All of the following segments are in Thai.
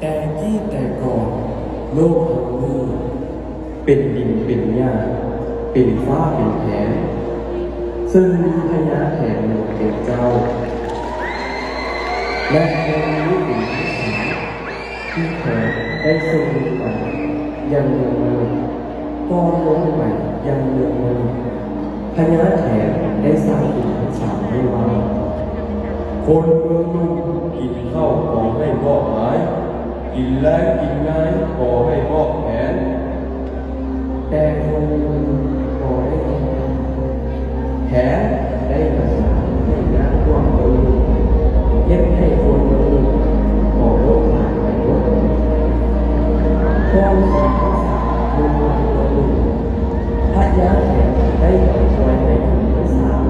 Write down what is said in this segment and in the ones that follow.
แต่ที่แต่ก่อนโลกเฮานี้เป็นดินเป็นหญ้าเป็นฟ้าเป็นแผ่นซึ่งมีพญาแถนหลวงเป็นเจ้าและในนี้เป็นที่สามที่แถนได้ทรงลงไปยังเมืองมนุษย์ก็ลงไปยังเมืองมนุษย์พญาแถนได้สร้างขุนทั้งสามให้ว่าคนเมืองนุ่มกินข้าวขอให้บอกหายกินแรงกินง่ายขอให้บอกแผนแต่คนเมืองขอได้แผนได้ประสานให้งานร่วมมือเย็บให้คนเมืองขอโลกผ่านไปรถความขอทั้งสามมุ่งหมายตัวหนึ่งพระยาแถนได้ปล่อยไว้ในขุนทั้งสาม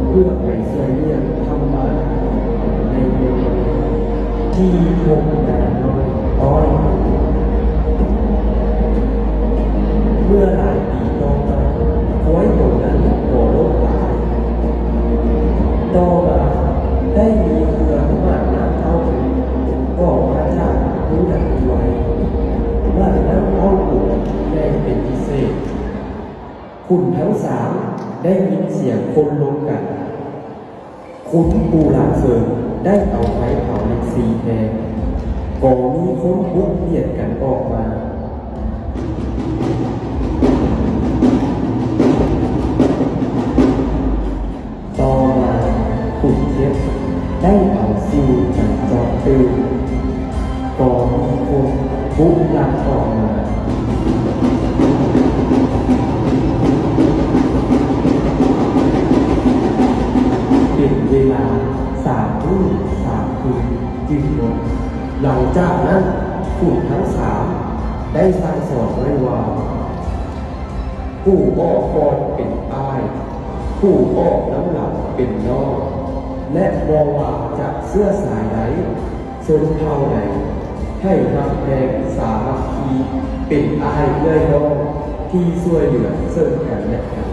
เพื่อไปช่วยเรียกทำมาในเมืองที่พงดาน้อยอ้อยเมื่อหลายปีต่อมาคอยตรงนั้นก่อโรคตายต่อมาได้มีเรือมากน้ำเท่าก็มาจากรู้ดักไว้ว่าน้ำเอาอุ่นแรงเป็นพิเศษคุณทั้งสามได้ยินเสียงคนลงกันคุณปูหลาเฟิงได้เอาไฟเผาในสีแดงก่อมีคนบุกเบียดกันออกมาต่อมาขุนเทพได้เอาซิวจันจอตื่นก่อมีคนบุกลักออกมาเป็นเวลา3 ทุ่ม 3 คืนจึงหมดหลังจากนั้นขุนทั้งสามได้สั่งสอนไว้ว่าผู้ออกก่อนเป็นอ้ายผู้ออกน้ำหลังเป็นนอกและบอกว่าจะเสื้อสายไหนชนเผ่าไหนให้รับแรงสามัคคีเป็นอ้ายเลื่อยน้องที่ช่วยเหลือซึ่งกันและกัน